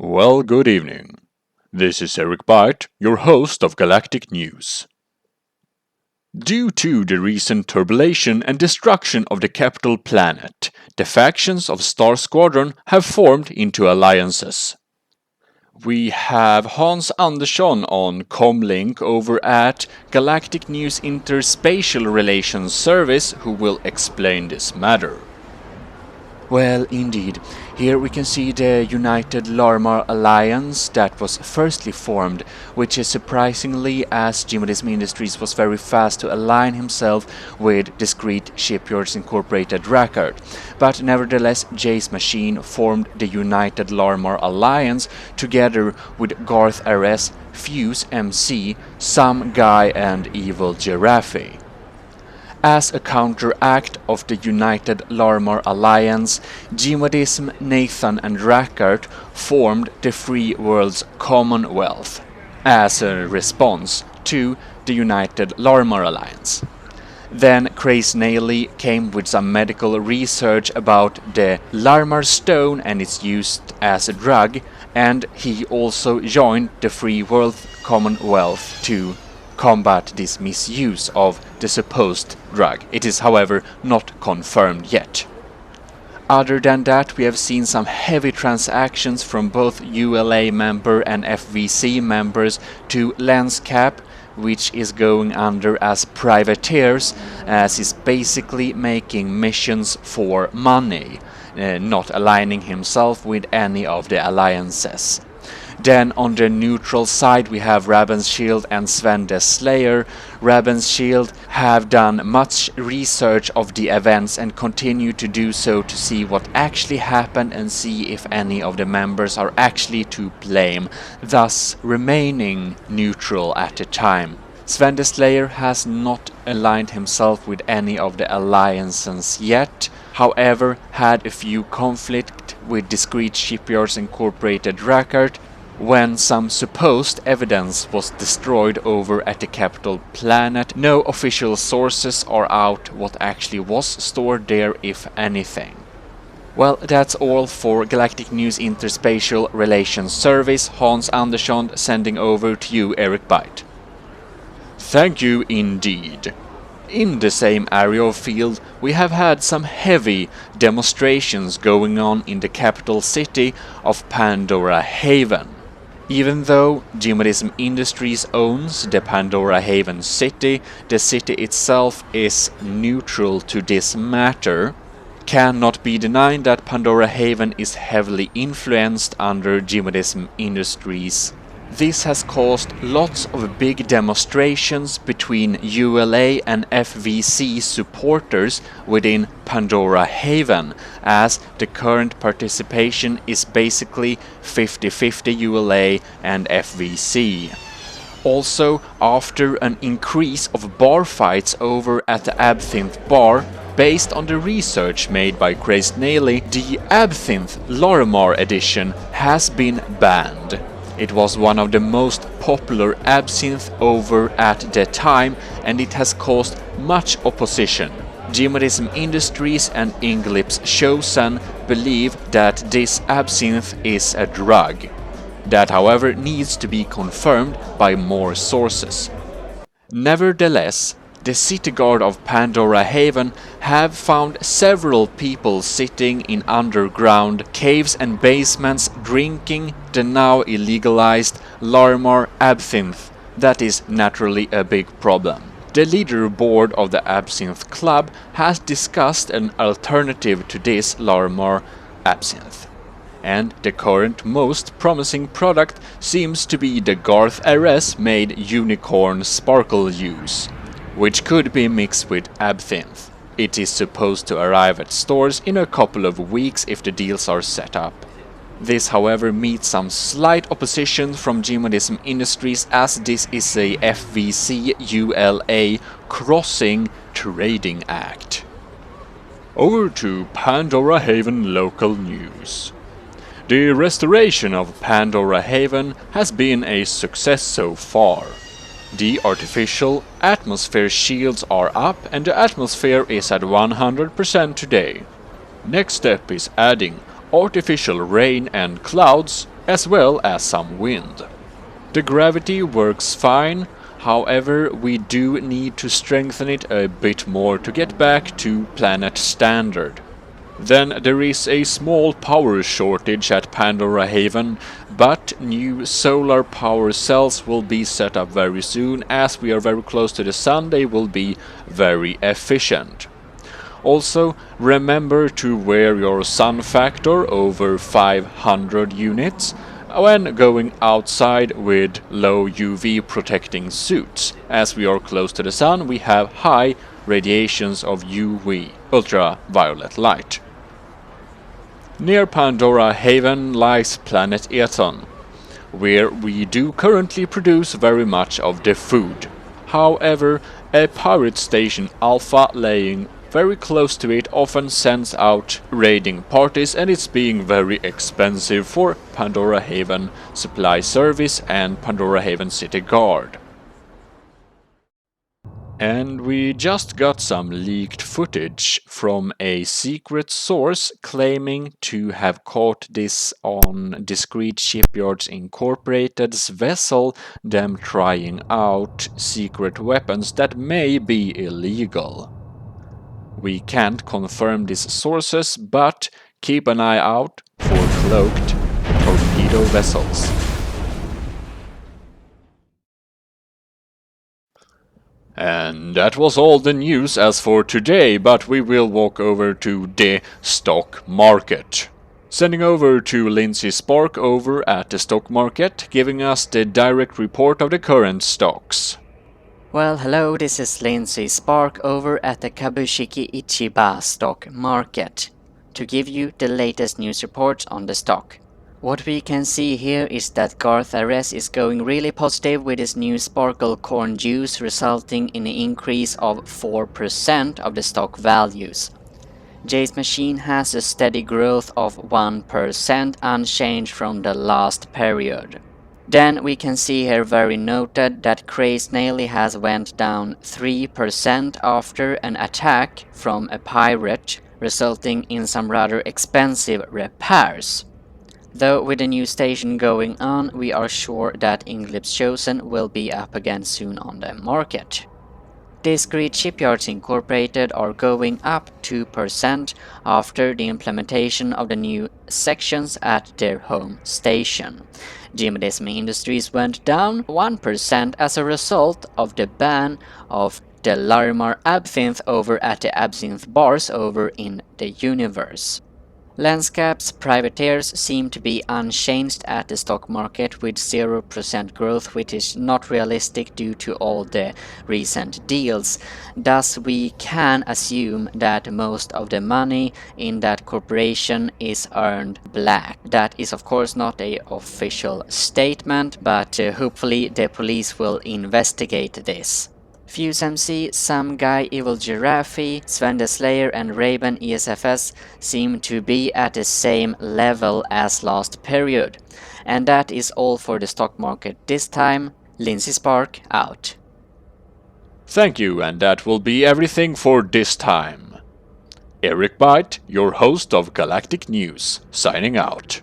Well, good evening. This is Eric Byte, your host of Galactic News. Due to the recent turbulation and destruction of the capital planet, the factions of Star Squadron have formed into alliances. We have Hans Andersson on Comlink over at Galactic News Interspatial Relations Service who will explain this matter. Well, indeed. Here we can see the United Larmar Alliance that was firstly formed, which is surprisingly as Jimodism Industries was very fast to align himself with Discrete Shipyards Incorporated record. But nevertheless, Jay's Machine formed the United Larmar Alliance together with Garth RS, Fuse MC, Some Guy and Evil Giraffe. As a counteract of the United Larmar Alliance, Jimodism, Nathan and Rackard formed the Free World's Commonwealth as a response to the United Larmar Alliance. Then Craze Naily came with some medical research about the Larmar Stone and its use as a drug, and he also joined the Free World Commonwealth to combat this misuse of the supposed drug. It is, however, not confirmed yet. Other than that, we have seen some heavy transactions from both ULA member and FVC members to Lenscap, which is going under as privateers, as is basically making missions for money, not aligning himself with any of the alliances. Then on the neutral side we have Ravenshield and Sven the Slayer. Ravenshield have done much research of the events and continue to do so to see what actually happened and see if any of the members are actually to blame, thus remaining neutral at the time. Sven the Slayer has not aligned himself with any of the alliances yet, however had a few conflict with Discrete Shipyards Incorporated record, when some supposed evidence was destroyed over at the capital planet. No official sources are out what actually was stored there, if anything. Well, that's all for Galactic News Interspatial Relations Service. Hans Andersson sending over to you, Eric Byte. Thank you indeed. In the same area of field, we have had some heavy demonstrations going on in the capital city of Pandora Haven. Even though Jimodism Industries owns the Pandora Haven city, the city itself is neutral to this matter. Cannot be denied that Pandora Haven is heavily influenced under Jimodism Industries. This has caused lots of big demonstrations between ULA and FVC supporters within Pandora Haven, as the current participation is basically 50-50 ULA and FVC. Also, after an increase of bar fights over at the Absinthe Bar, based on the research made by Craze Naily, the Absinthe Larmar edition has been banned. It was one of the most popular absinthe over at the time, and it has caused much opposition. Jimodism Industries and Inglips Chosen believe that this absinthe is a drug. That, however, needs to be confirmed by more sources. Nevertheless, the city guard of Pandora Haven have found several people sitting in underground caves and basements drinking the now illegalized Larmar Absinthe. That is naturally a big problem. The leaderboard of the Absinthe Club has discussed an alternative to this Larmar Absinthe. And the current most promising product seems to be the Garth RS made Unicorn Sparkle Juice, which could be mixed with absinthe. It is supposed to arrive at stores in a couple of weeks if the deals are set up. This, however, meets some slight opposition from Jimodism Industries, as this is a FVC ULA crossing trading act. Over to Pandora Haven local news. The restoration of Pandora Haven has been a success so far. The artificial atmosphere shields are up and the atmosphere is at 100% today. Next step is adding artificial rain and clouds, as well as some wind. The gravity works fine, however we do need to strengthen it a bit more to get back to planet standard. Then there is a small power shortage at Pandora Haven, but new solar power cells will be set up very soon. As we are very close to the sun, they will be very efficient. Also, remember to wear your sun factor over 500 units when going outside with low UV protecting suits. As we are close to the sun, we have high radiations of UV, ultraviolet light. Near Pandora Haven lies planet Eton, where we do currently produce very much of the food. However, a pirate station Alpha laying very close to it often sends out raiding parties, and it's being very expensive for Pandora Haven Supply Service and Pandora Haven City Guard. And we just got some leaked footage from a secret source claiming to have caught this on Discreet Shipyards Incorporated's vessel, them trying out secret weapons that may be illegal. We can't confirm these sources, but keep an eye out for cloaked torpedo vessels. And that was all the news as for today, but we will walk over to the stock market. Sending over to Lindsay Spark over at the stock market, giving us the direct report of the current stocks. Well, hello, this is Lindsay Spark over at the Kabushiki Ichiba stock market to give you the latest news reports on the stock. What we can see here is that Garth RS is going really positive with his new sparkle corn juice, resulting in an increase of 4% of the stock values. Jay's machine has a steady growth of 1% unchanged from the last period. Then we can see here very noted that Cray Snaily has went down 3% after an attack from a pirate, resulting in some rather expensive repairs. Though with the new station going on, we are sure that Inglep's Chosen will be up again soon on the market. Discreet Shipyards Incorporated are going up 2% after the implementation of the new sections at their home station. Jimodesme Industries went down 1% as a result of the ban of the Larimar Absinthe over at the Absinthe bars over in the universe. Landscape's privateers seem to be unchanged at the stock market with 0% growth, which is not realistic due to all the recent deals. Thus we can assume that most of the money in that corporation is earned black. That is of course not an official statement, but hopefully the police will investigate this. Fuse MC, Some Guy, Evil Giraffe, Sven the Slayer and Raven ESFS seem to be at the same level as last period. And that is all for the stock market this time. Lindsay Spark out. Thank you, and that will be everything for this time. Eric Byte, your host of Galactic News, signing out.